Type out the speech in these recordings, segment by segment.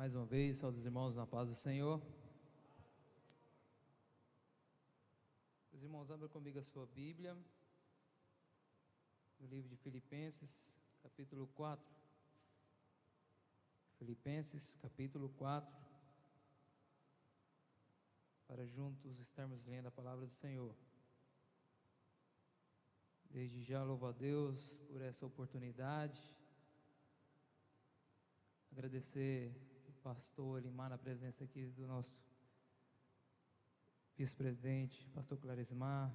Mais uma vez, saúde os irmãos na paz do Senhor. Os irmãos, abram comigo a sua Bíblia, no livro de Filipenses, capítulo 4. Filipenses, capítulo 4, para juntos estarmos lendo a palavra do Senhor. Desde já louvo a Deus por essa oportunidade. Agradecer o pastor Elimar na presença aqui do nosso vice-presidente, pastor Clarismar.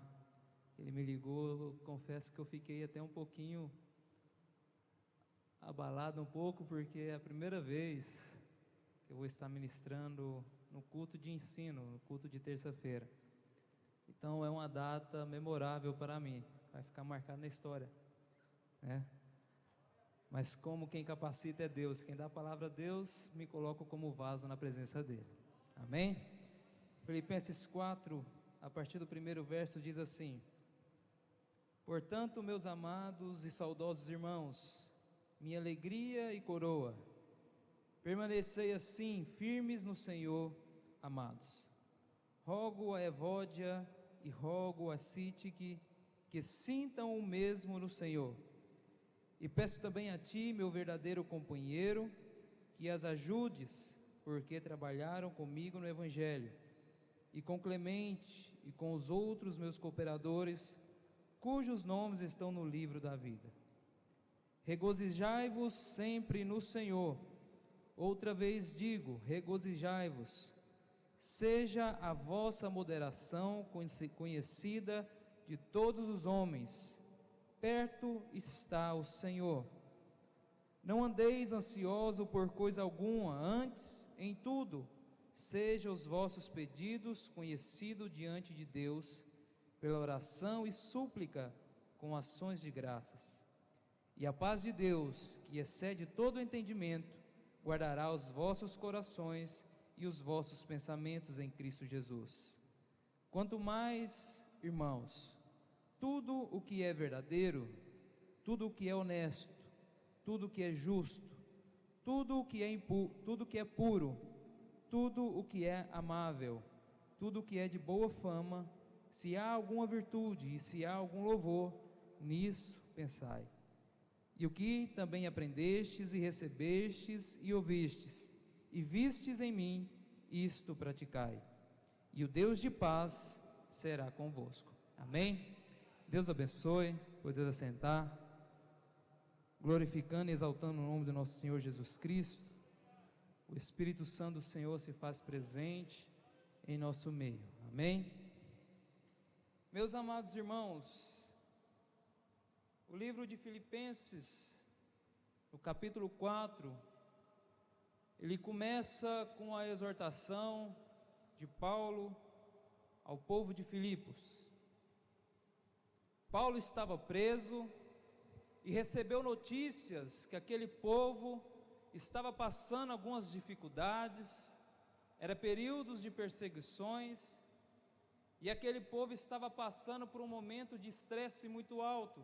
Ele me ligou, eu confesso que eu fiquei até um pouquinho abalado porque é a primeira vez que eu vou estar ministrando no culto de ensino, no culto de terça-feira. Então é uma data memorável para mim, vai ficar marcado na história, né? Mas como quem capacita é Deus, quem dá a palavra a Deus, me coloco como vaso na presença dele. Amém? Filipenses 4, a partir do primeiro verso, diz assim: Portanto, meus amados e saudosos irmãos, minha alegria e coroa, permanecei assim, firmes no Senhor, amados. Rogo a Evódia e rogo a Sintique que sintam o mesmo no Senhor. E peço também a ti, meu verdadeiro companheiro, que as ajudes, porque trabalharam comigo no Evangelho, e com Clemente e com os outros meus cooperadores, cujos nomes estão no livro da vida. Regozijai-vos sempre no Senhor. Outra vez digo, regozijai-vos. Seja a vossa moderação conhecida de todos os homens. Perto está o Senhor. Não andeis ansioso por coisa alguma, antes, em tudo, sejam os vossos pedidos conhecidos diante de Deus, pela oração e súplica, com ações de graças. E a paz de Deus, que excede todo o entendimento, guardará os vossos corações e os vossos pensamentos em Cristo Jesus. Quanto mais, irmãos, tudo o que é verdadeiro, tudo o que é honesto, tudo o que é justo, tudo o que é puro, tudo o que é amável, tudo o que é de boa fama, se há alguma virtude e se há algum louvor, nisso pensai. E o que também aprendestes e recebestes e ouvistes, e vistes em mim, isto praticai. E o Deus de paz será convosco. Amém? Deus abençoe, poder assentar, glorificando e exaltando o nome do nosso Senhor Jesus Cristo. O Espírito Santo do Senhor se faz presente em nosso meio. Amém? Meus amados irmãos, o livro de Filipenses, no capítulo 4, ele começa com a exortação de Paulo ao povo de Filipos. Paulo estava preso e recebeu notícias que aquele povo estava passando algumas dificuldades, era períodos de perseguições, e aquele povo estava passando por um momento de estresse muito alto.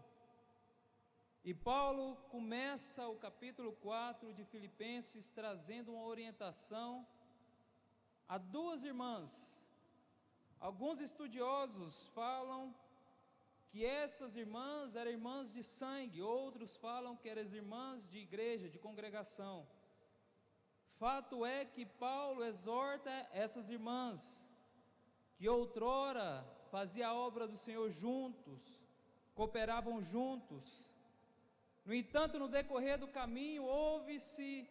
E Paulo começa o capítulo 4 de Filipenses trazendo uma orientação a duas irmãs. Alguns estudiosos falam que essas irmãs eram irmãs de sangue, outros falam que eram as irmãs de igreja, de congregação. Fato é que Paulo exorta essas irmãs, que outrora faziam a obra do Senhor juntos, cooperavam juntos. No entanto, no decorrer do caminho, houve-se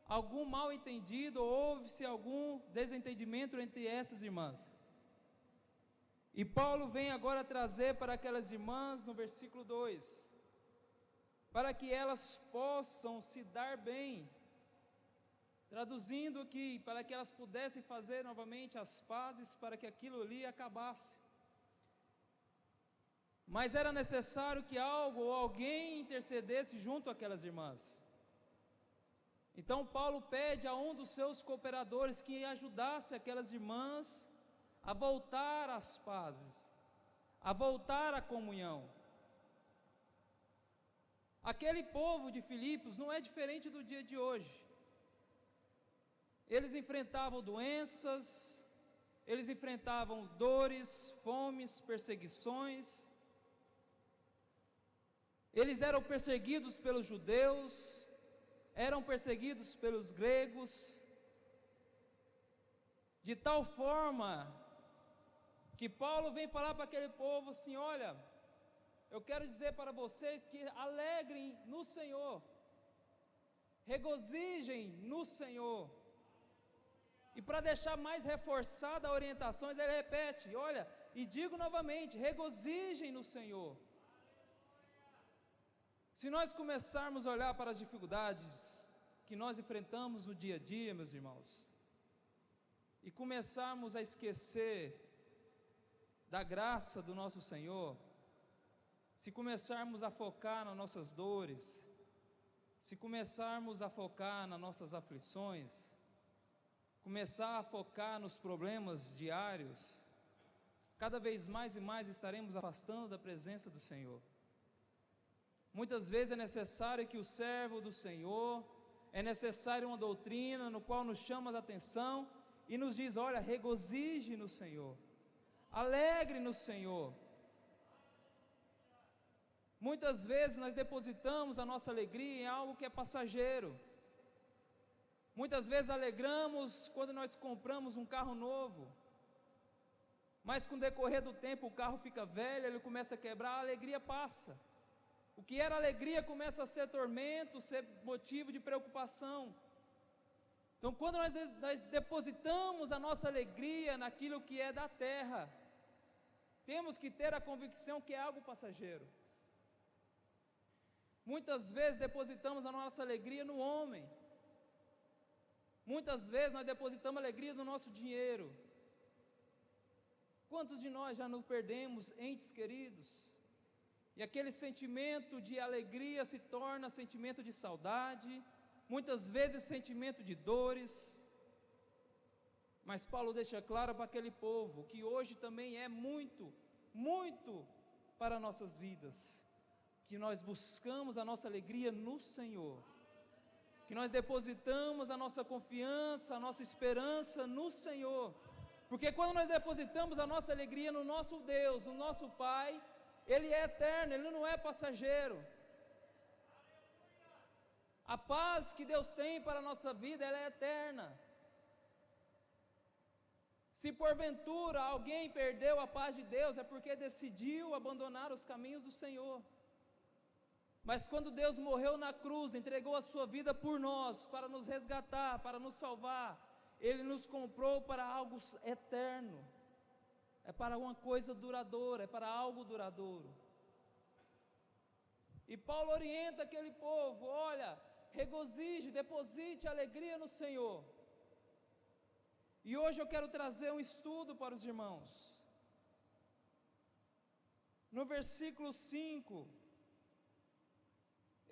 algum mal entendido, houve-se algum desentendimento entre essas irmãs. E Paulo vem agora trazer para aquelas irmãs, no versículo 2, para que elas possam se dar bem, traduzindo aqui, para que elas pudessem fazer novamente as pazes, para que aquilo ali acabasse. Mas era necessário que algo ou alguém intercedesse junto àquelas irmãs. Então Paulo pede a um dos seus cooperadores que ajudasse aquelas irmãs a voltar às pazes, a voltar à comunhão. Aquele povo de Filipos não é diferente do dia de hoje. Eles enfrentavam doenças, eles enfrentavam dores, fomes, perseguições. Eles eram perseguidos pelos judeus, eram perseguidos pelos gregos, de tal forma que Paulo vem falar para aquele povo assim: olha, eu quero dizer para vocês que alegrem no Senhor, regozijem no Senhor. E para deixar mais reforçada a orientação, ele repete: olha, e digo novamente, regozijem no Senhor. Se nós começarmos a olhar para as dificuldades que nós enfrentamos no dia a dia, meus irmãos, e começarmos a esquecer da graça do nosso Senhor, se começarmos a focar nas nossas dores, se começarmos a focar nas nossas aflições, começar a focar nos problemas diários, cada vez mais e mais estaremos afastando da presença do Senhor. Muitas vezes é necessário que o servo do Senhor, é necessário uma doutrina no qual nos chama a atenção e nos diz: olha, regozije no Senhor, alegre no Senhor. Muitas vezes nós depositamos a nossa alegria em algo que é passageiro. Muitas vezes alegramos quando nós compramos um carro novo, mas com o decorrer do tempo o carro fica velho, ele começa a quebrar, a alegria passa. O que era alegria começa a ser tormento, ser motivo de preocupação. Então, quando nós depositamos a nossa alegria naquilo que é da terra, temos que ter a convicção que é algo passageiro. Muitas vezes depositamos a nossa alegria no homem. Muitas vezes nós depositamos a alegria no nosso dinheiro. Quantos de nós já nos perdemos, entes queridos? E aquele sentimento de alegria se torna sentimento de saudade, muitas vezes sentimento de dores. Mas Paulo deixa claro para aquele povo que hoje também é muito, muito para nossas vidas, que nós buscamos a nossa alegria no Senhor, que nós depositamos a nossa confiança, a nossa esperança no Senhor, porque quando nós depositamos a nossa alegria no nosso Deus, no nosso Pai, Ele é eterno, Ele não é passageiro. A paz que Deus tem para a nossa vida, ela é eterna. Se porventura alguém perdeu a paz de Deus, é porque decidiu abandonar os caminhos do Senhor. Mas quando Deus morreu na cruz, entregou a sua vida por nós, para nos resgatar, para nos salvar, Ele nos comprou para algo eterno, é para uma coisa duradoura, é para algo duradouro. E Paulo orienta aquele povo: olha, regozije, deposite alegria no Senhor. E hoje eu quero trazer um estudo para os irmãos. No versículo 5,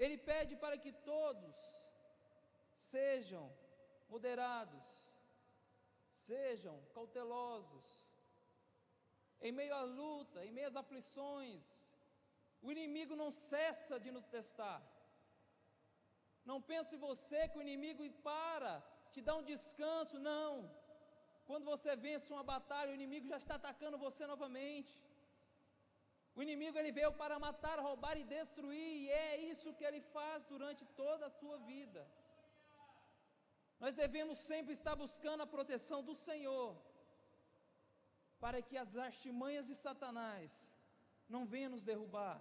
ele pede para que todos sejam moderados, sejam cautelosos, em meio à luta, em meio às aflições. O inimigo não cessa de nos testar. Não pense você que o inimigo te dá um descanso, não. Quando você vence uma batalha, o inimigo já está atacando você novamente. O inimigo ele veio para matar, roubar e destruir, e é isso que ele faz durante toda a sua vida. Nós devemos sempre estar buscando a proteção do Senhor, para que as artimanhas de Satanás não venham nos derrubar,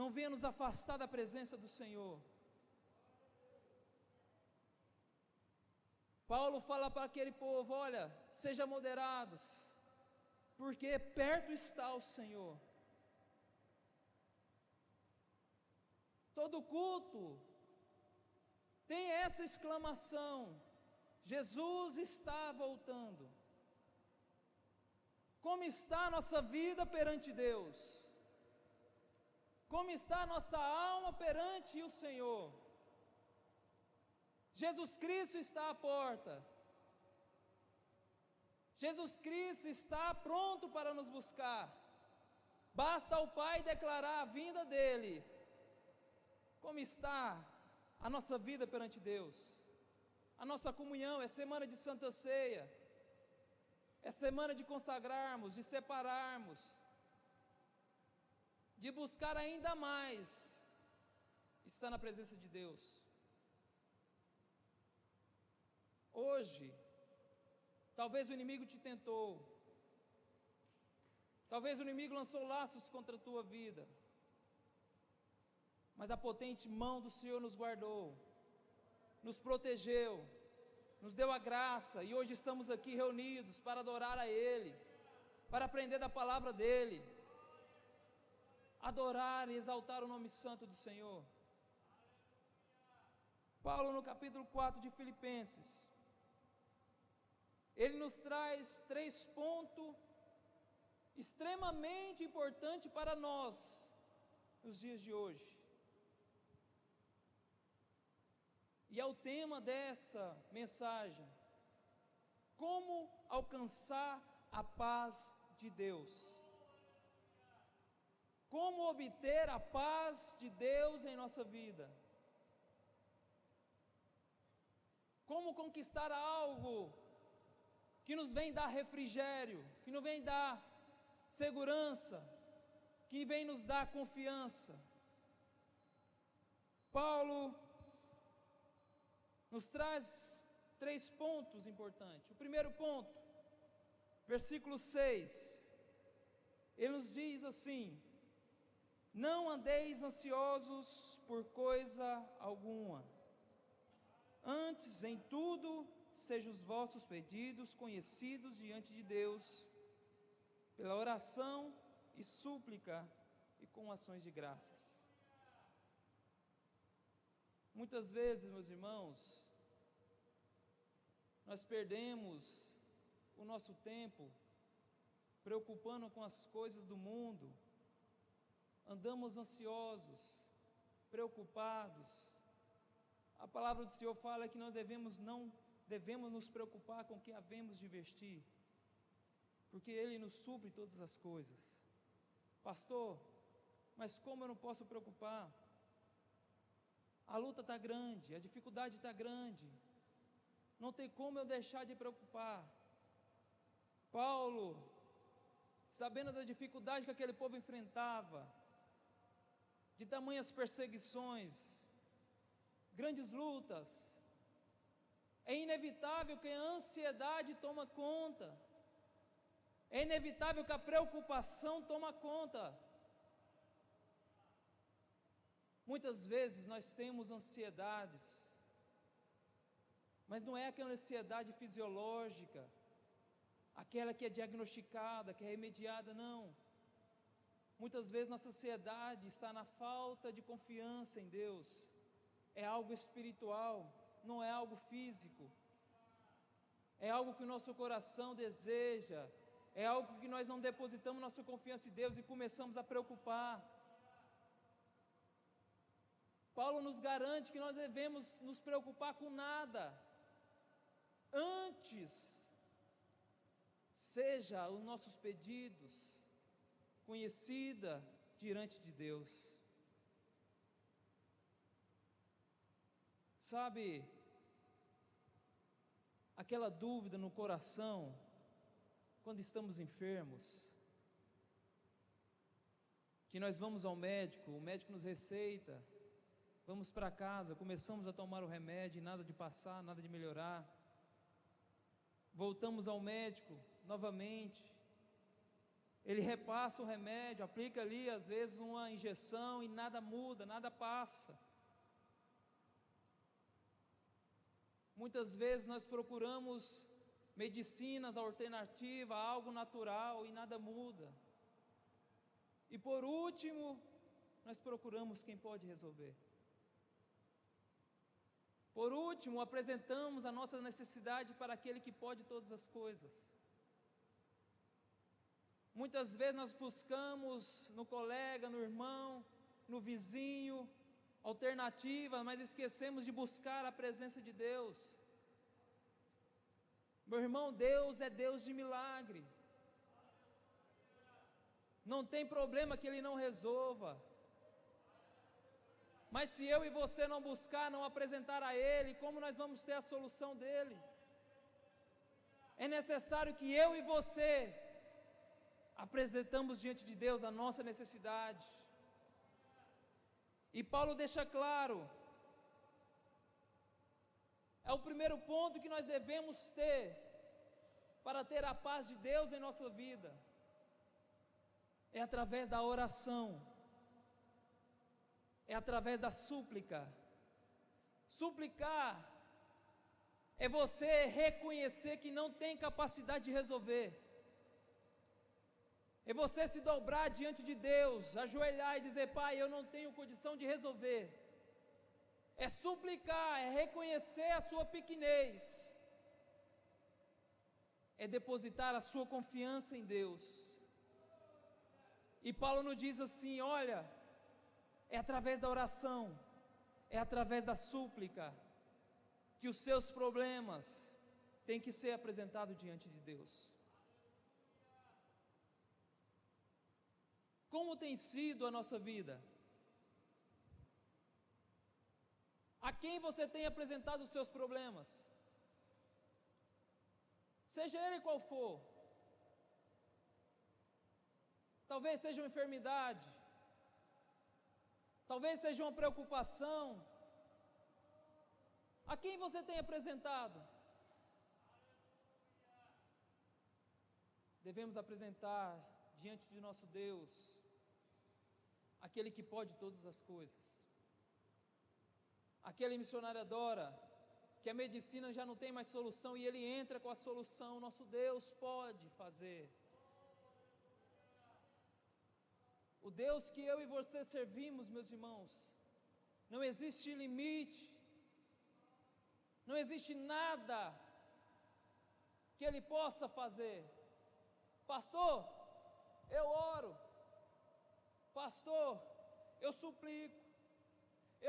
não venham nos afastar da presença do Senhor. Paulo fala para aquele povo: olha, sejam moderados, porque perto está o Senhor. Todo culto tem essa exclamação: Jesus está voltando. Como está a nossa vida perante Deus? Como está a nossa alma perante o Senhor? Jesus Cristo está à porta. Jesus Cristo está pronto para nos buscar. Basta ao Pai declarar a vinda dEle. Como está a nossa vida perante Deus? A nossa comunhão é semana de Santa Ceia, é semana de consagrarmos, de separarmos, de buscar ainda mais estar na presença de Deus. Hoje, talvez o inimigo te tentou, talvez o inimigo lançou laços contra a tua vida, mas a potente mão do Senhor nos guardou, nos protegeu, nos deu a graça, e hoje estamos aqui reunidos para adorar a Ele, para aprender da palavra dEle, adorar e exaltar o nome santo do Senhor. Paulo, no capítulo 4 de Filipenses, ele nos traz 3 pontos extremamente importantes para nós, nos dias de hoje. E é o tema dessa mensagem: como alcançar a paz de Deus. Como obter a paz de Deus em nossa vida. Como conquistar algo que nos vem dar refrigério, que nos vem dar segurança, que vem nos dar confiança. Paulo nos traz 3 pontos importantes. O primeiro ponto, versículo 6, ele nos diz assim: não andeis ansiosos por coisa alguma, antes em tudo sejam os vossos pedidos conhecidos diante de Deus, pela oração e súplica e com ações de graças. Muitas vezes, meus irmãos, nós perdemos o nosso tempo preocupando com as coisas do mundo, andamos ansiosos, preocupados. A palavra do Senhor fala que não devemos nos preocupar com o que havemos de vestir, porque Ele nos supre todas as coisas. Pastor, mas como eu não posso preocupar? A luta está grande, a dificuldade está grande, não tem como eu deixar de preocupar. Paulo, sabendo da dificuldade que aquele povo enfrentava, de tamanhas perseguições, grandes lutas, é inevitável que a ansiedade toma conta, é inevitável que a preocupação toma conta. Muitas vezes nós temos ansiedades, mas não é aquela ansiedade fisiológica, aquela que é diagnosticada, que é remediada, não. Muitas vezes nossa ansiedade está na falta de confiança em Deus, é algo espiritual, não é algo físico, é algo que o nosso coração deseja, é algo que nós não depositamos nossa confiança em Deus e começamos a preocupar. Paulo nos garante que nós devemos nos preocupar com nada, antes seja os nossos pedidos conhecida diante de Deus. Sabe, aquela dúvida no coração, quando estamos enfermos, que nós vamos ao médico, o médico nos receita, vamos para casa, começamos a tomar o remédio, nada de passar, nada de melhorar, voltamos ao médico novamente, ele repassa o remédio, aplica ali às vezes uma injeção e nada muda, nada passa. Muitas vezes nós procuramos medicinas alternativas, algo natural e nada muda. E por último, nós procuramos quem pode resolver. Por último, apresentamos a nossa necessidade para aquele que pode todas as coisas. Muitas vezes nós buscamos no colega, no irmão, no vizinho, alternativas, mas esquecemos de buscar a presença de Deus. Meu irmão, Deus é Deus de milagre. Não tem problema que Ele não resolva. Mas se eu e você não buscar, não apresentar a Ele, como nós vamos ter a solução dele? É necessário que eu e você apresentamos diante de Deus a nossa necessidade. E Paulo deixa claro, é o primeiro ponto que nós devemos ter para ter a paz de Deus em nossa vida, é através da oração, é através da súplica. Suplicar é você reconhecer que não tem capacidade de resolver, é você se dobrar diante de Deus, ajoelhar e dizer: Pai, eu não tenho condição de resolver. É suplicar, é reconhecer a sua pequenez, é depositar a sua confiança em Deus. E Paulo nos diz assim: olha, é através da oração, é através da súplica, que os seus problemas têm que ser apresentados diante de Deus. Como tem sido a nossa vida? A quem você tem apresentado os seus problemas? Seja ele qual for. Talvez seja uma enfermidade, talvez seja uma preocupação. A quem você tem apresentado? Devemos apresentar diante de nosso Deus, aquele que pode todas as coisas. Aquele missionário adora que a medicina já não tem mais solução e ele entra com a solução. Nosso Deus pode fazer. O Deus que eu e você servimos, meus irmãos, não existe limite, não existe nada que Ele possa fazer. Pastor, eu oro. Pastor, eu suplico,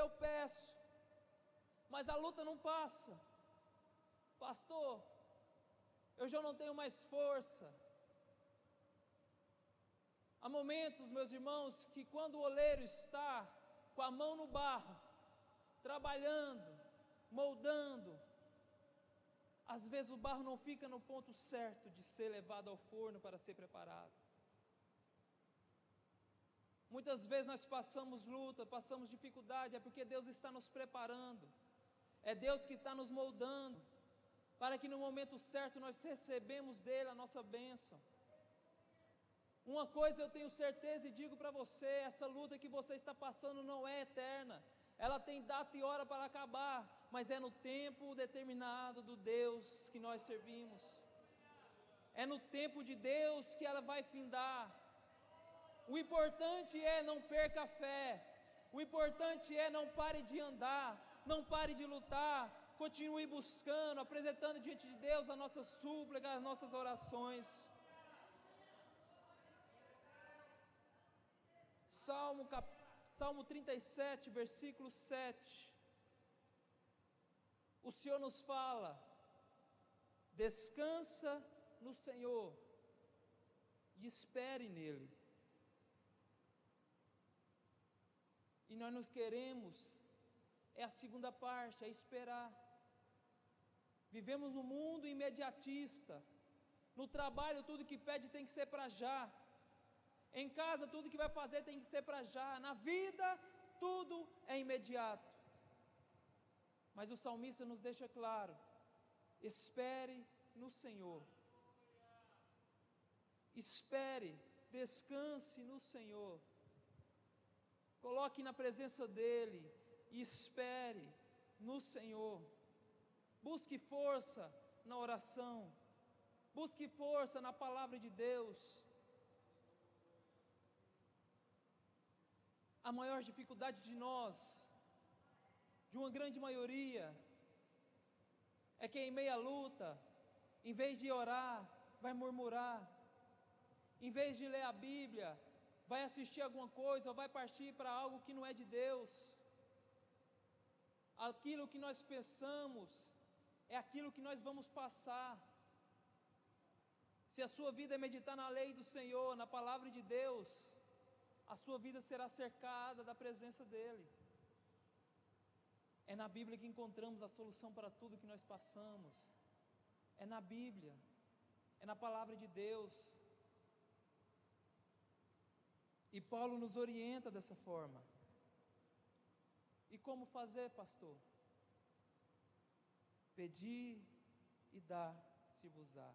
eu peço, mas a luta não passa. Pastor, eu já não tenho mais força. Há momentos, meus irmãos, que quando o oleiro está com a mão no barro, trabalhando, moldando, às vezes o barro não fica no ponto certo de ser levado ao forno para ser preparado. Muitas vezes nós passamos luta, passamos dificuldade, é porque Deus está nos preparando, é Deus que está nos moldando, para que no momento certo nós recebemos dEle a nossa bênção. Uma coisa eu tenho certeza e digo para você: essa luta que você está passando não é eterna, ela tem data e hora para acabar, mas é no tempo determinado do Deus que nós servimos, é no tempo de Deus que ela vai findar. O importante é não perca a fé, o importante é não pare de andar, não pare de lutar, continue buscando, apresentando diante de Deus as nossas súplicas, as nossas orações. Salmo 37, versículo 7, o Senhor nos fala: descansa no Senhor e espere nele. E nós nos queremos, é a segunda parte, é esperar. Vivemos num mundo imediatista, no trabalho tudo que pede tem que ser para já, em casa tudo que vai fazer tem que ser para já, na vida tudo é imediato. Mas o salmista nos deixa claro: espere no Senhor, espere, descanse no Senhor, coloque na presença dEle e espere no Senhor. Busque força na oração, busque força na palavra de Deus. A maior dificuldade de nós, de uma grande maioria, é que em meia luta, em vez de orar, vai murmurar, em vez de ler a Bíblia, vai assistir alguma coisa, ou vai partir para algo que não é de Deus. Aquilo que nós pensamos é aquilo que nós vamos passar. Se a sua vida é meditar na lei do Senhor, na palavra de Deus, a sua vida será cercada da presença dEle. É na Bíblia que encontramos a solução para tudo que nós passamos. É na Bíblia, é na palavra de Deus. E Paulo nos orienta dessa forma. E como fazer, pastor? Pedi e dá-se-vos-á.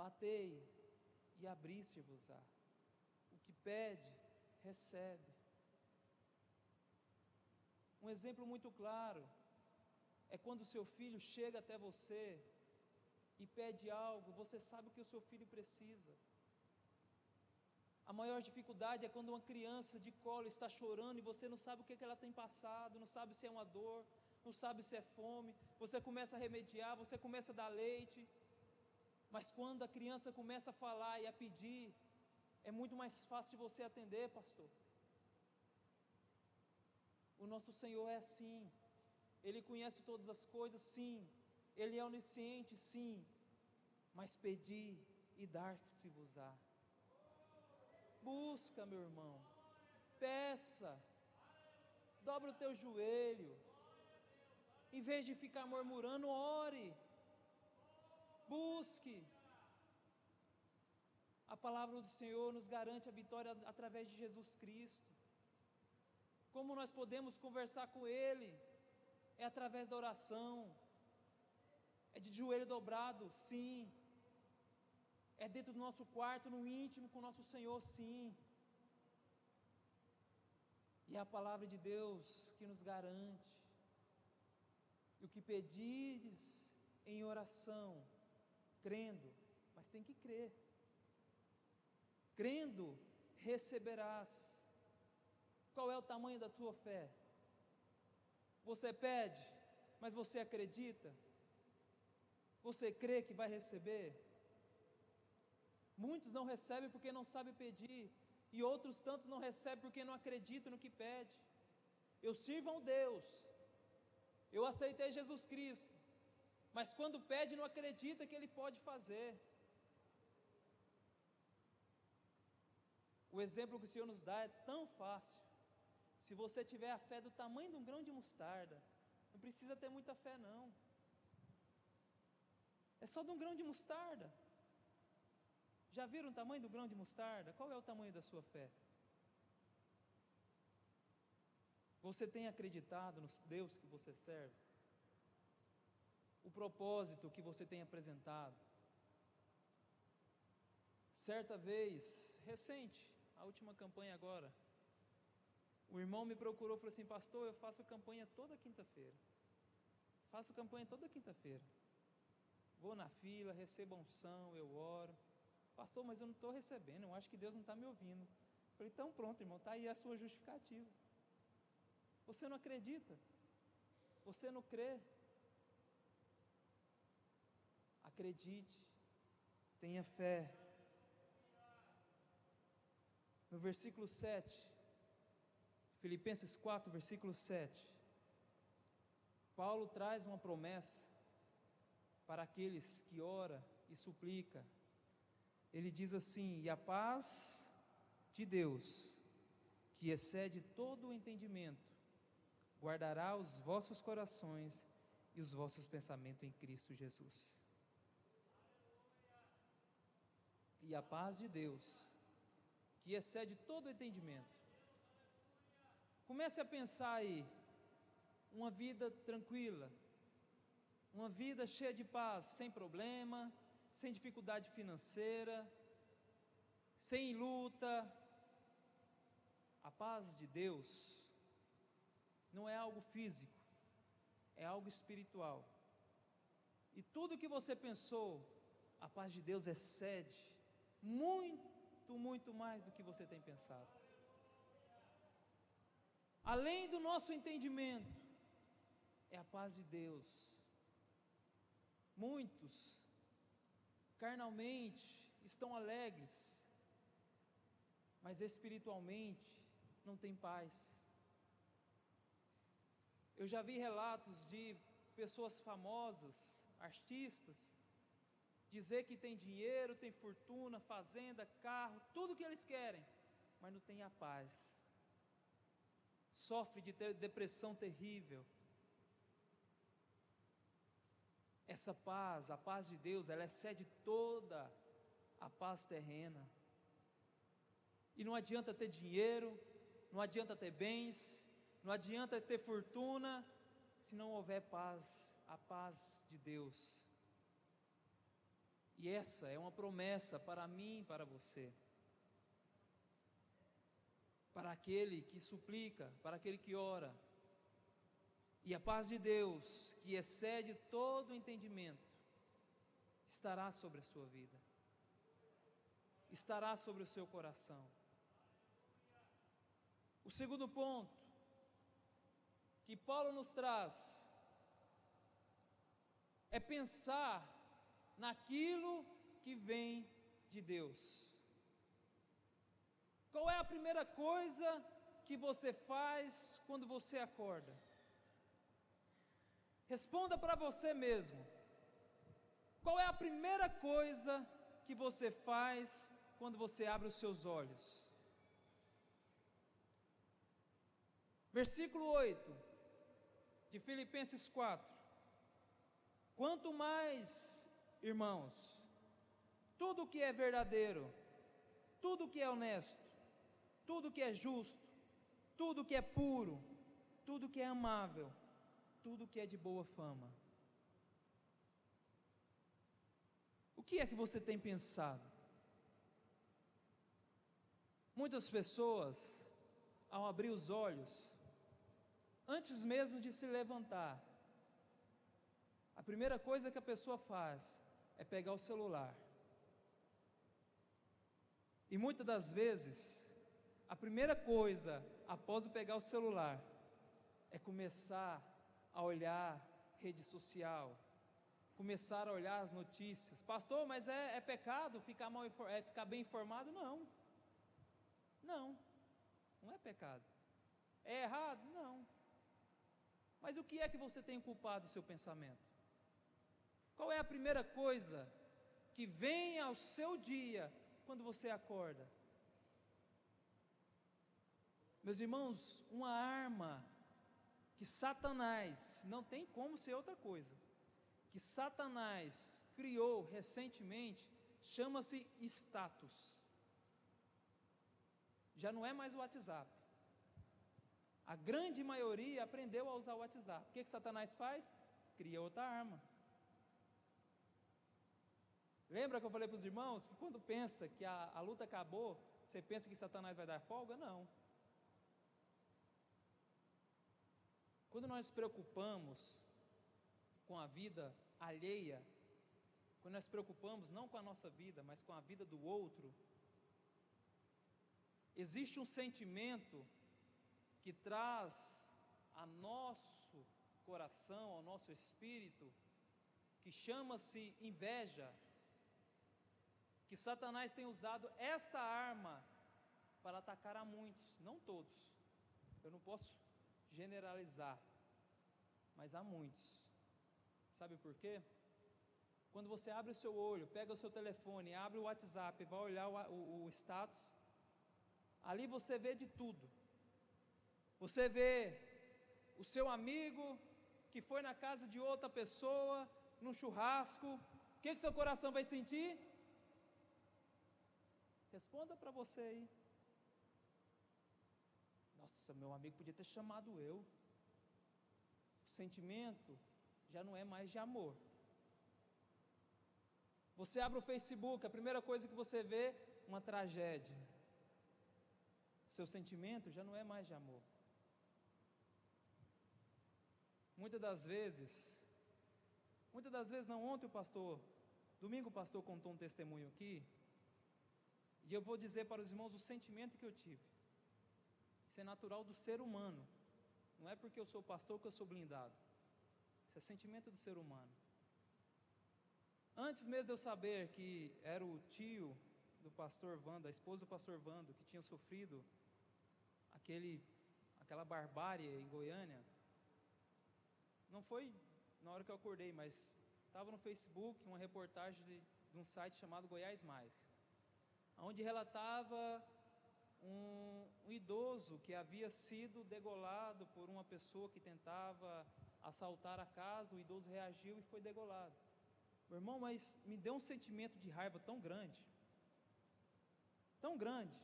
Batei e abri-se-vos-á. O que pede, recebe. Um exemplo muito claro é quando o seu filho chega até você e pede algo, você sabe o que o seu filho precisa. A maior dificuldade é quando uma criança de colo está chorando e você não sabe o que ela tem passado, não sabe se é uma dor, não sabe se é fome. Você começa a remediar, você começa a dar leite, mas quando a criança começa a falar e a pedir, é muito mais fácil de você atender, pastor. O nosso Senhor é assim. Ele conhece todas as coisas, sim. Ele é onisciente, sim. Mas pedi e dar-se-vos-á. Busca, meu irmão. Peça. Dobra o teu joelho. Em vez de ficar murmurando, ore. Busque. A palavra do Senhor nos garante a vitória através de Jesus Cristo. Como nós podemos conversar com Ele? É através da oração. É de joelho dobrado, sim. É dentro do nosso quarto, no íntimo com o nosso Senhor, sim. E é a palavra de Deus que nos garante. E o que pedides em oração, crendo, mas tem que crer. Crendo, receberás. Qual é o tamanho da sua fé? Você pede, mas você acredita? Você crê que vai receber? Muitos não recebem porque não sabem pedir, e outros tantos não recebem porque não acreditam no que pede. Eu sirvo a um Deus, eu aceitei Jesus Cristo, mas quando pede não acredita que Ele pode fazer. O exemplo que o Senhor nos dá é tão fácil. Se você tiver a fé do tamanho de um grão de mostarda, não precisa ter muita fé não. É só de um grão de mostarda. Já viram o tamanho do grão de mostarda? Qual é o tamanho da sua fé? Você tem acreditado no Deus que você serve? O propósito que você tem apresentado? Certa vez, recente, a última campanha agora, o irmão me procurou e falou assim: pastor, eu faço campanha toda quinta-feira. Faço campanha toda quinta-feira. Vou na fila, recebo a unção, eu oro. Pastor, mas eu não estou recebendo, eu acho que Deus não está me ouvindo. Eu falei: então pronto, irmão, está aí a sua justificativa. Você não acredita? Você não crê? Acredite, tenha fé. No versículo 7, Filipenses 4, versículo 7, Paulo traz uma promessa para aqueles que ora e suplica. Ele diz assim: e a paz de Deus, que excede todo o entendimento, guardará os vossos corações e os vossos pensamentos em Cristo Jesus. E a paz de Deus, que excede todo o entendimento. Comece a pensar aí, uma vida tranquila, uma vida cheia de paz, sem problema, sem dificuldade financeira, sem luta. A paz de Deus não é algo físico, é algo espiritual. E tudo que você pensou, a paz de Deus excede muito, muito mais do que você tem pensado. Além do nosso entendimento, é a paz de Deus. Muitos, carnalmente, estão alegres, mas espiritualmente não têm paz. Eu já vi relatos de pessoas famosas, artistas, dizer que tem dinheiro, tem fortuna, fazenda, carro, tudo que eles querem, mas não tem a paz. Sofre de depressão terrível, essa paz, a paz de Deus, ela excede toda a paz terrena. E não adianta ter dinheiro, não adianta ter bens, não adianta ter fortuna, se não houver paz, a paz de Deus. E essa é uma promessa para mim e para você, para aquele que suplica, para aquele que ora. E a paz de Deus, que excede todo o entendimento, estará sobre a sua vida, estará sobre o seu coração. O segundo ponto que Paulo nos traz é pensar naquilo que vem de Deus. Qual é a primeira coisa que você faz quando você acorda? Responda para você mesmo. Qual é a primeira coisa que você faz quando você abre os seus olhos? Versículo 8 de Filipenses 4. Quanto mais, irmãos, tudo que é verdadeiro, tudo que é honesto, tudo que é justo, tudo que é puro, tudo que é amável, tudo que é de boa fama. O que é que você tem pensado? Muitas pessoas, ao abrir os olhos, antes mesmo de se levantar, a primeira coisa que a pessoa faz é pegar o celular. E muitas das vezes, a primeira coisa após pegar o celular é começar a olhar rede social, começar a olhar as notícias. Pastor, mas é pecado ficar ficar bem informado? Não, não é pecado. É errado? Não. Mas o que é que você tem culpado o seu pensamento? Qual é a primeira coisa que vem ao seu dia quando você acorda? Meus irmãos, uma arma que Satanás, não tem como ser outra coisa, que Satanás criou recentemente, chama-se status. Já não é mais o WhatsApp. A grande maioria aprendeu a usar o WhatsApp. O que Satanás faz? Cria outra arma. Lembra que eu falei para os irmãos que quando pensa que a luta acabou, você pensa que Satanás vai dar folga? Não. Quando nós nos preocupamos com a vida alheia, quando nós nos preocupamos não com a nossa vida, mas com a vida do outro, existe um sentimento que traz a nosso coração, ao nosso espírito, que chama-se inveja, que Satanás tem usado essa arma para atacar a muitos, não todos, eu não posso generalizar, mas há muitos. Sabe por quê? Quando você abre o seu olho, pega o seu telefone, abre o WhatsApp, vai olhar o status, ali você vê de tudo. Você vê o seu amigo que foi na casa de outra pessoa, num churrasco. O que seu coração vai sentir? Responda para você aí. Nossa, meu amigo podia ter chamado eu. O sentimento já não é mais de amor. Você abre o Facebook, a primeira coisa que você vê, uma tragédia. Seu sentimento já não é mais de amor. Muitas das vezes não, domingo o pastor contou um testemunho aqui, e eu vou dizer para os irmãos o sentimento que eu tive. Isso é natural do ser humano, não é porque eu sou pastor que eu sou blindado, isso é sentimento do ser humano. Antes mesmo de eu saber que era o tio do pastor Vando, a esposa do pastor Vando, que tinha sofrido aquela barbárie em Goiânia, não foi na hora que eu acordei, mas estava no Facebook uma reportagem de um site chamado Goiás Mais, onde relatava um idoso que havia sido degolado por uma pessoa que tentava assaltaram a casa, o idoso reagiu e foi degolado. Meu irmão, mas me deu um sentimento de raiva tão grande, tão grande.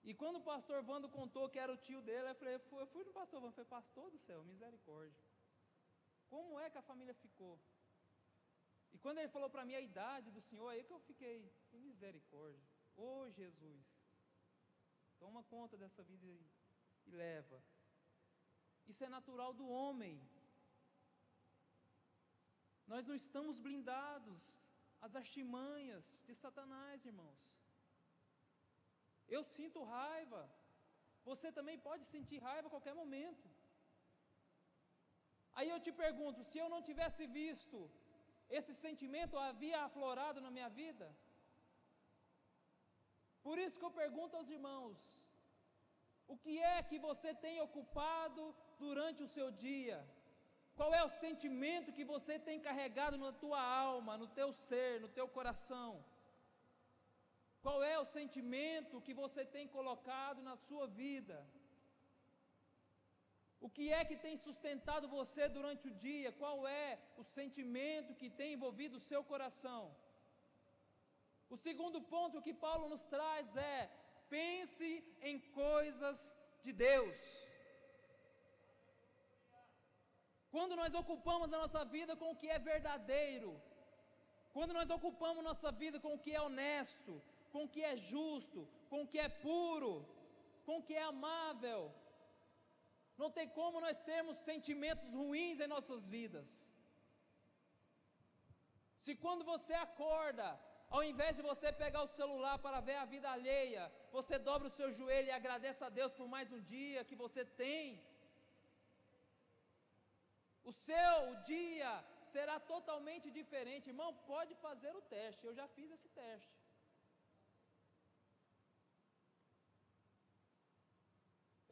E quando o pastor Vando contou que era o tio dele, eu fui no pastor Vando, falei, pastor do céu, misericórdia, como é que a família ficou? E quando ele falou para mim a idade do senhor, aí que eu fiquei, misericórdia, ô Jesus, toma conta dessa vida e leva. Isso é natural do homem. Nós não estamos blindados às artimanhas de Satanás, irmãos. Eu sinto raiva, você também pode sentir raiva a qualquer momento. Aí eu te pergunto, se eu não tivesse visto esse sentimento havia aflorado na minha vida? Por isso que eu pergunto aos irmãos, o que é que você tem ocupado durante o seu dia? Qual é o sentimento que você tem carregado na tua alma, no teu ser, no teu coração? Qual é o sentimento que você tem colocado na sua vida? O que é que tem sustentado você durante o dia? Qual é o sentimento que tem envolvido o seu coração? O segundo ponto que Paulo nos traz é: pense em coisas de Deus. Quando nós ocupamos a nossa vida com o que é verdadeiro, quando nós ocupamos nossa vida com o que é honesto, com o que é justo, com o que é puro, com o que é amável, não tem como nós termos sentimentos ruins em nossas vidas. Se quando você acorda, ao invés de você pegar o celular para ver a vida alheia, você dobra o seu joelho e agradece a Deus por mais um dia que você tem, o seu dia será totalmente diferente. Irmão, pode fazer o teste, eu já fiz esse teste.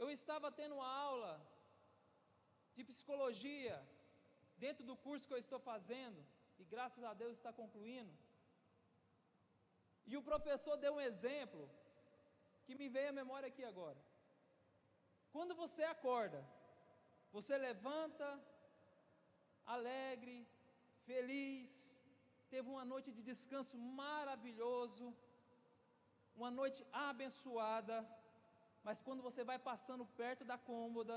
Eu estava tendo uma aula de psicologia dentro do curso que eu estou fazendo, e graças a Deus está concluindo. E o professor deu um exemplo que me veio à memória aqui agora. Quando você acorda, você levanta alegre, feliz, teve uma noite de descanso maravilhoso, uma noite abençoada. Mas quando você vai passando perto da cômoda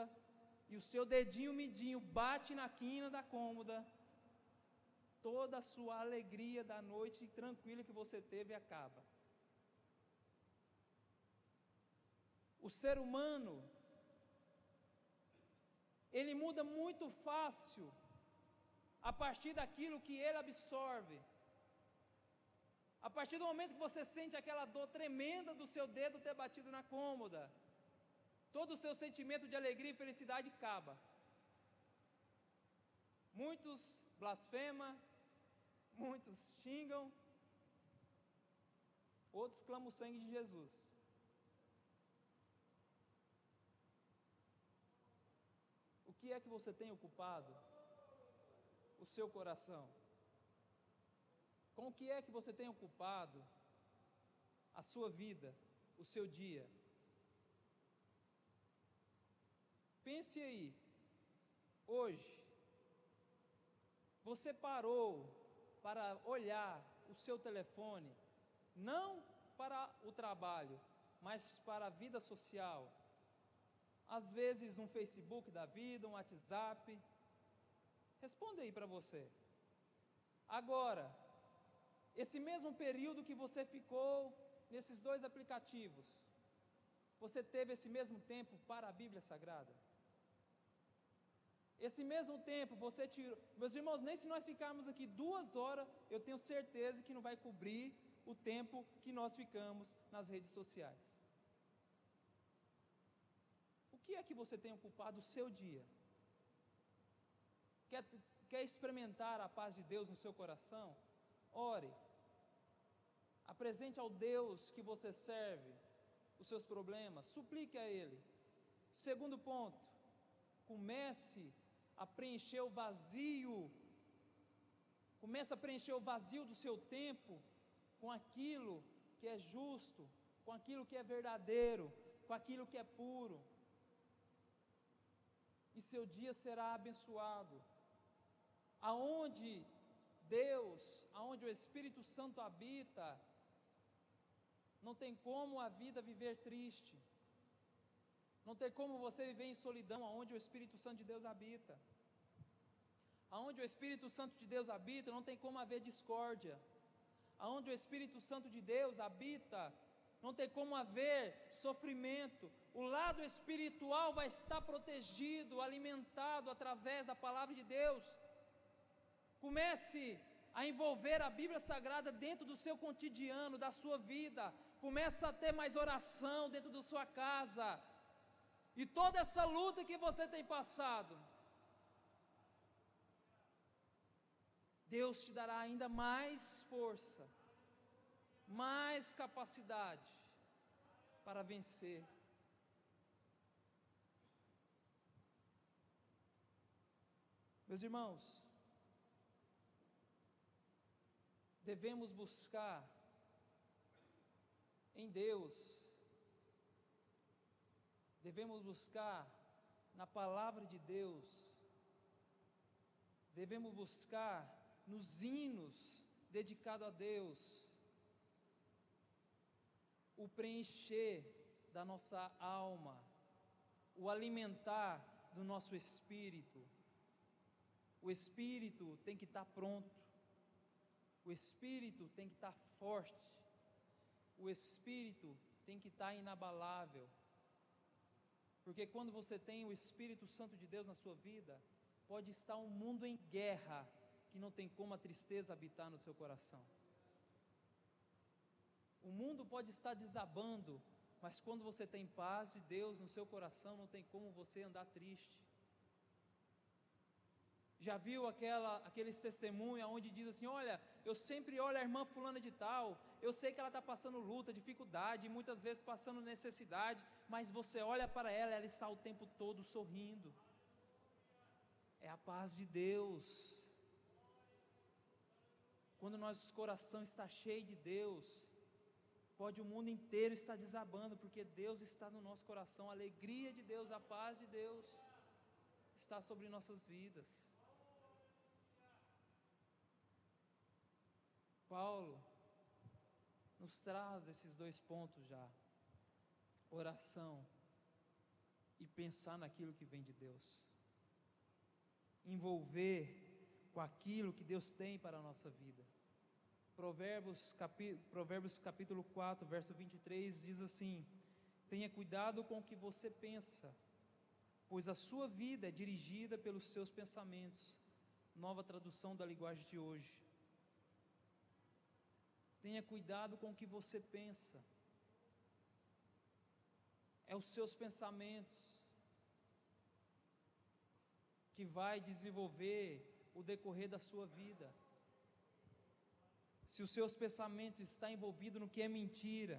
e o seu dedinho midinho bate na quina da cômoda, toda a sua alegria da noite tranquila que você teve acaba. O ser humano, ele muda muito fácil a partir daquilo que ele absorve. A partir do momento que você sente aquela dor tremenda do seu dedo ter batido na cômoda, todo o seu sentimento de alegria e felicidade acaba. Muitos blasfemam, muitos xingam, outros clamam o sangue de Jesus. O que é que você tem ocupado o seu coração? Com o que é que você tem ocupado a sua vida, o seu dia? Pense aí, hoje, você parou para olhar o seu telefone, não para o trabalho, mas para a vida social? Às vezes um Facebook da vida, um WhatsApp. Responda aí para você. Agora, esse mesmo período que você ficou nesses dois aplicativos, você teve esse mesmo tempo para a Bíblia Sagrada? Esse mesmo tempo você tirou? Meus irmãos, nem se nós ficarmos aqui 2 horas, eu tenho certeza que não vai cobrir o tempo que nós ficamos nas redes sociais. O que é que você tem ocupado o seu dia? Quer experimentar a paz de Deus no seu coração? Ore, apresente ao Deus que você serve os seus problemas, suplique a Ele. Segundo ponto, comece a preencher o vazio, comece a preencher o vazio do seu tempo com aquilo que é justo, com aquilo que é verdadeiro, com aquilo que é puro. e seu dia será abençoado. Aonde Deus, aonde o Espírito Santo habita, não tem como a vida viver triste, não tem como você viver em solidão, aonde o Espírito Santo de Deus habita. Aonde o Espírito Santo de Deus habita, não tem como haver discórdia. Aonde o Espírito Santo de Deus habita, não tem como haver sofrimento. O lado espiritual vai estar protegido, alimentado através da palavra de Deus. Comece a envolver a Bíblia Sagrada dentro do seu cotidiano, da sua vida. Comece a ter mais oração dentro da sua casa. E toda essa luta que você tem passado, Deus te dará ainda mais força, mais capacidade para vencer. Meus irmãos, devemos buscar em Deus, devemos buscar na palavra de Deus, devemos buscar nos hinos dedicados a Deus, o preencher da nossa alma, o alimentar do nosso espírito. O espírito tem que estar pronto, o espírito tem que estar forte, o espírito tem que estar inabalável, porque quando você tem o Espírito Santo de Deus na sua vida, pode estar um mundo em guerra, que não tem como a tristeza habitar no seu coração. O mundo pode estar desabando, mas quando você tem paz de Deus no seu coração, não tem como você andar triste. Já viu aqueles testemunhos onde diz assim: olha, eu sempre olho a irmã fulana de tal, eu sei que ela está passando luta, dificuldade, muitas vezes passando necessidade, mas você olha para ela, ela está o tempo todo sorrindo. É a paz de Deus. Quando nosso coração está cheio de Deus, pode o mundo inteiro estar desabando, porque Deus está no nosso coração, a alegria de Deus, a paz de Deus está sobre nossas vidas. Paulo nos traz esses dois pontos já: oração e pensar naquilo que vem de Deus, envolver com aquilo que Deus tem para a nossa vida. Provérbios capítulo 4, verso 23 diz assim: tenha cuidado com o que você pensa, pois a sua vida é dirigida pelos seus pensamentos. Nova tradução da linguagem de hoje. Tenha cuidado com o que você pensa. É os seus pensamentos que vai desenvolver o decorrer da sua vida. Se os seus pensamentos estão envolvidos no que é mentira,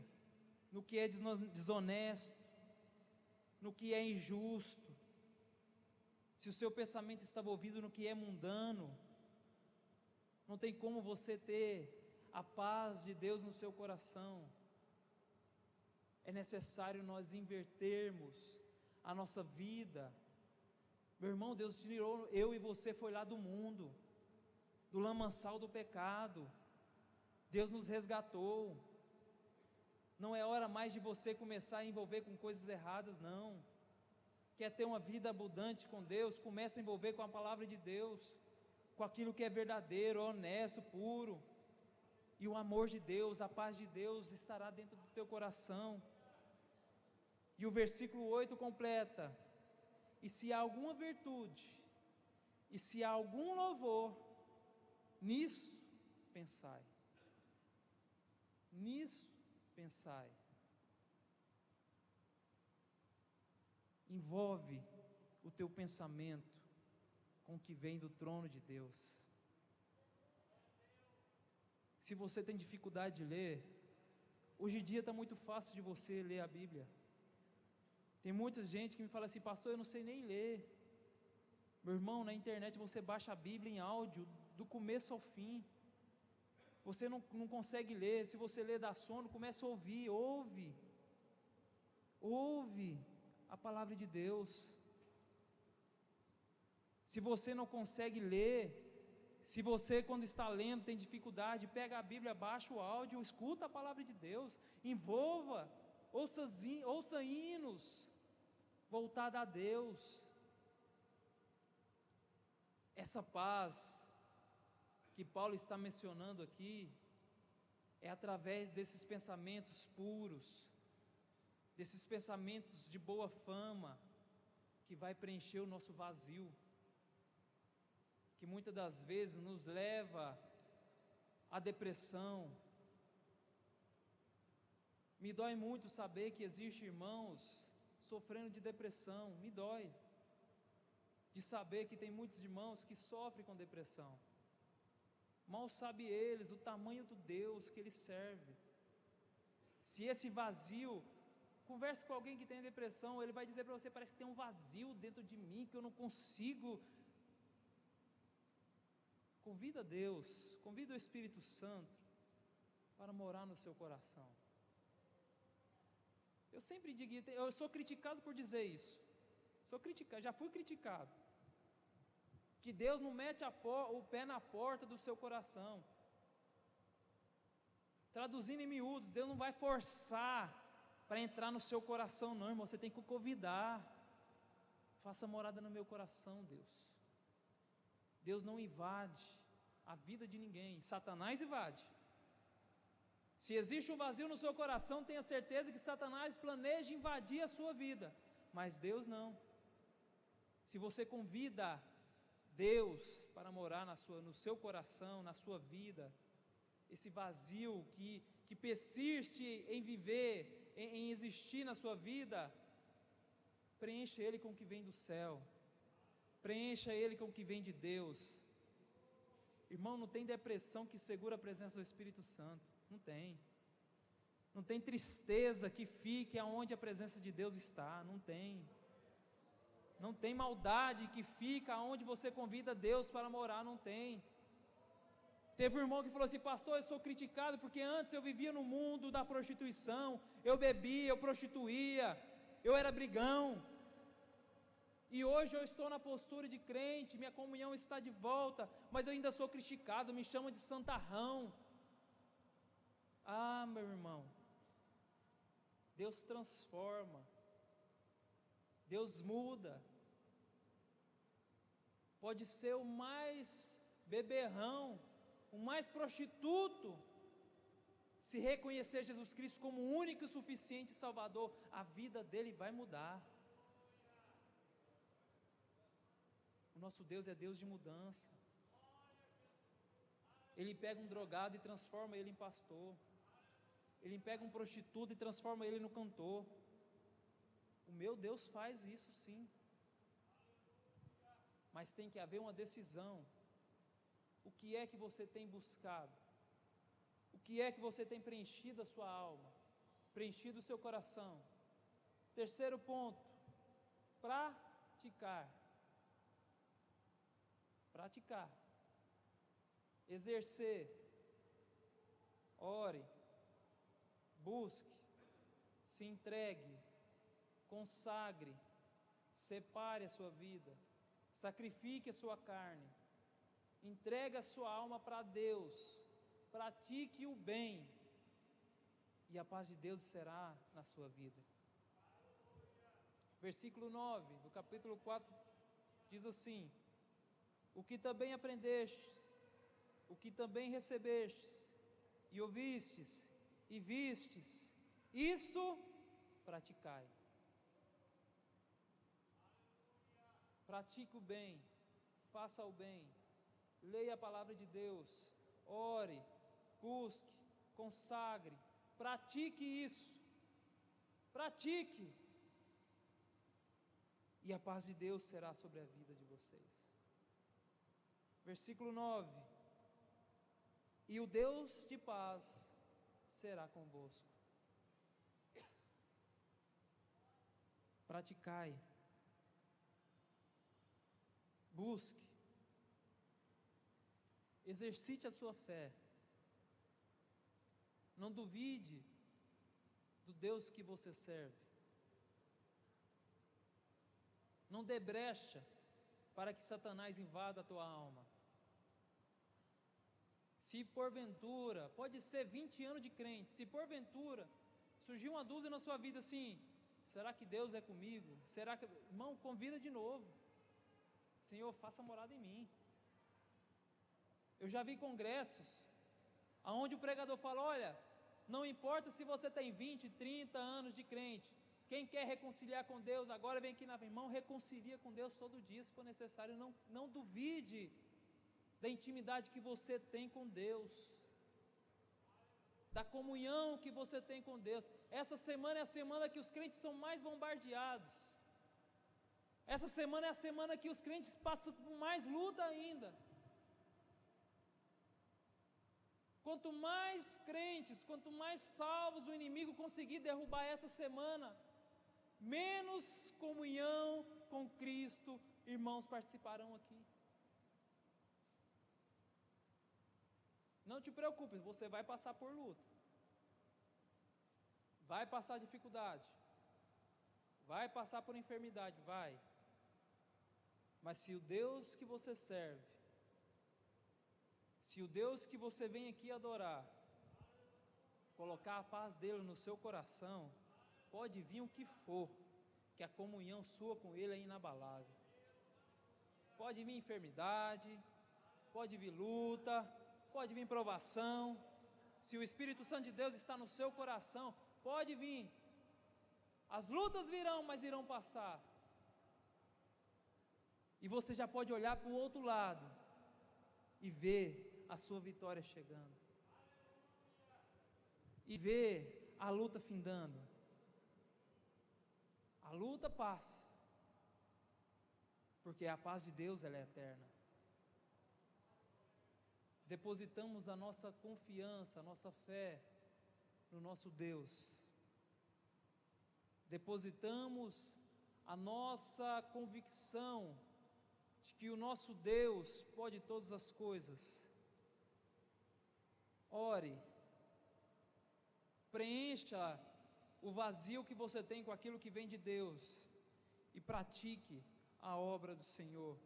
no que é desonesto, no que é injusto, se o seu pensamento está envolvido no que é mundano, não tem como você ter a paz de Deus no seu coração. É necessário nós invertermos a nossa vida. Meu irmão, Deus tirou eu e você, foi lá do mundo, do lamaçal do pecado. Deus nos resgatou. Não é hora mais de você começar a envolver com coisas erradas, não. Quer ter uma vida abundante com Deus? Comece a envolver com a palavra de Deus, com aquilo que é verdadeiro, honesto, puro. E o amor de Deus, a paz de Deus estará dentro do teu coração. E o versículo 8 completa: e se há alguma virtude, e se há algum louvor, nisso pensai. Nisso pensai. Envolve o teu pensamento com o que vem do trono de Deus. Se você tem dificuldade de ler, hoje em dia está muito fácil de você ler a Bíblia. Tem muita gente que me fala assim: pastor, eu não sei nem ler. Meu irmão, na internet você baixa a Bíblia em áudio, do começo ao fim. Você não consegue ler, se você ler dá sono, começa a ouvir, ouve a palavra de Deus. Se você não consegue ler, se você, quando está lendo, tem dificuldade, pega a Bíblia, baixa o áudio, escuta a palavra de Deus, envolva, ouça hinos, voltada a Deus. Essa paz que Paulo está mencionando aqui, é através desses pensamentos puros, desses pensamentos de boa fama, que vai preencher o nosso vazio, que muitas das vezes nos leva à depressão. Me dói muito saber que existem irmãos sofrendo de depressão, me dói, de saber que tem muitos irmãos que sofrem com depressão. Mal sabe eles o tamanho do Deus que eles servem. Se esse vazio, converse com alguém que tem depressão, ele vai dizer para você: parece que tem um vazio dentro de mim, que eu não consigo. Convida Deus, convida o Espírito Santo para morar no seu coração. Eu sempre digo, eu sou criticado por dizer isso, já fui criticado, que Deus não mete o pé na porta do seu coração. Traduzindo em miúdos, Deus não vai forçar para entrar no seu coração, não, irmão, você tem que convidar. Faça morada no meu coração, Deus. Deus não invade a vida de ninguém, Satanás invade. Se existe um vazio no seu coração, tenha certeza que Satanás planeja invadir a sua vida, mas Deus não. Se você convida Deus para morar no seu coração, na sua vida, esse vazio que persiste em viver, em existir na sua vida, preencha ele com o que vem do céu, preencha ele com o que vem de Deus. Irmão, não tem depressão que segura a presença do Espírito Santo, não tem. Não tem tristeza que fique aonde a presença de Deus está, não tem. Não tem maldade que fica aonde você convida Deus para morar, não tem. Teve um irmão que falou assim: pastor, eu sou criticado porque antes eu vivia no mundo da prostituição, eu bebia, eu prostituía, eu era brigão, e hoje eu estou na postura de crente, minha comunhão está de volta, mas eu ainda sou criticado, me chamam de santarrão. Ah, meu irmão, Deus transforma, Deus muda. Pode ser o mais beberrão, o mais prostituto, se reconhecer Jesus Cristo como o único e suficiente Salvador, a vida dele vai mudar. O nosso Deus é Deus de mudança. Ele pega um drogado e transforma ele em pastor. Ele pega um prostituto e transforma ele no cantor. O meu Deus faz isso sim. Mas tem que haver uma decisão. O que é que você tem buscado? O que é que você tem preenchido a sua alma? Preenchido o seu coração? Terceiro ponto, praticar. Praticar. Exercer. Ore. Busque. Se entregue. Consagre. Separe a sua vida. Sacrifique a sua carne. Entregue a sua alma para Deus. Pratique o bem. E a paz de Deus será na sua vida. Versículo 9 do capítulo 4 diz assim: o que também aprendestes, o que também recebestes, e ouvistes, e vistes, isso praticai. Pratique o bem, faça o bem, leia a palavra de Deus, ore, busque, consagre, pratique isso, pratique, e a paz de Deus será sobre a vida de vocês. Versículo 9: e o Deus de paz será convosco. Praticai, busque, exercite a sua fé, não duvide do Deus que você serve, não dê brecha para que Satanás invada a tua alma. Se porventura, pode ser 20 anos de crente, se porventura surgiu uma dúvida na sua vida assim, será que Deus é comigo? Será que... Irmão, convida de novo. Senhor, faça morada em mim. Eu já vi congressos onde o pregador fala, olha, não importa se você tem 20, 30 anos de crente, quem quer reconciliar com Deus, agora vem aqui na irmão, reconcilia com Deus todo dia, se for necessário, não duvide da intimidade que você tem com Deus, da comunhão que você tem com Deus. Essa semana é a semana que os crentes são mais bombardeados, essa semana é a semana que os crentes passam por mais luta ainda. Quanto mais crentes, quanto mais salvos o inimigo conseguir derrubar essa semana, menos comunhão com Cristo, irmãos, participarão aqui. Não te preocupe, você vai passar por luta, vai passar dificuldade, vai passar por enfermidade, vai. Mas se o Deus que você serve, se o Deus que você vem aqui adorar, colocar a paz dele no seu coração, pode vir o que for, que a comunhão sua com ele é inabalável. Pode vir enfermidade, pode vir luta, pode vir provação. Se o Espírito Santo de Deus está no seu coração, pode vir. As lutas virão, mas irão passar. E você já pode olhar para o outro lado e ver a sua vitória chegando, e ver a luta findando. A luta passa, porque a paz de Deus ela é eterna. Depositamos a nossa confiança, a nossa fé no nosso Deus. Depositamos a nossa convicção de que o nosso Deus pode todas as coisas. Ore, preencha o vazio que você tem com aquilo que vem de Deus e pratique a obra do Senhor.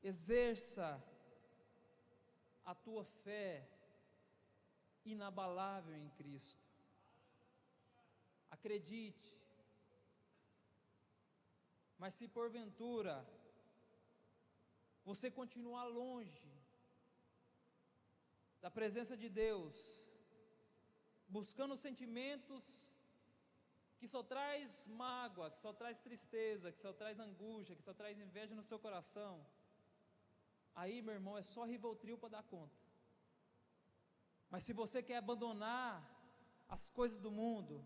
Exerça a tua fé inabalável em Cristo. Acredite. Mas se porventura você continuar longe da presença de Deus, buscando sentimentos que só traz mágoa, que só traz tristeza, que só traz angústia, que só traz inveja no seu coração, aí, meu irmão, é só Rivotril para dar conta. Mas se você quer abandonar as coisas do mundo,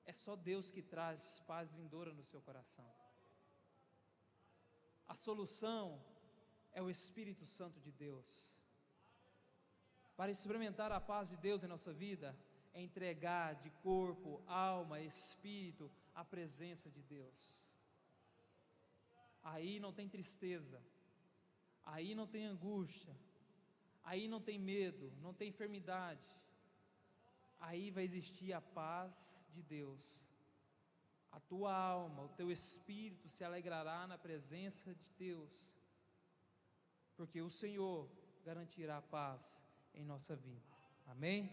é só Deus que traz paz vindoura no seu coração. A solução é o Espírito Santo de Deus. Para experimentar a paz de Deus em nossa vida, é entregar de corpo, alma, espírito a presença de Deus. Aí não tem tristeza, aí não tem angústia, aí não tem medo, não tem enfermidade. Aí vai existir a paz de Deus. A tua alma, o teu espírito se alegrará na presença de Deus, porque o Senhor garantirá a paz em nossa vida. Amém?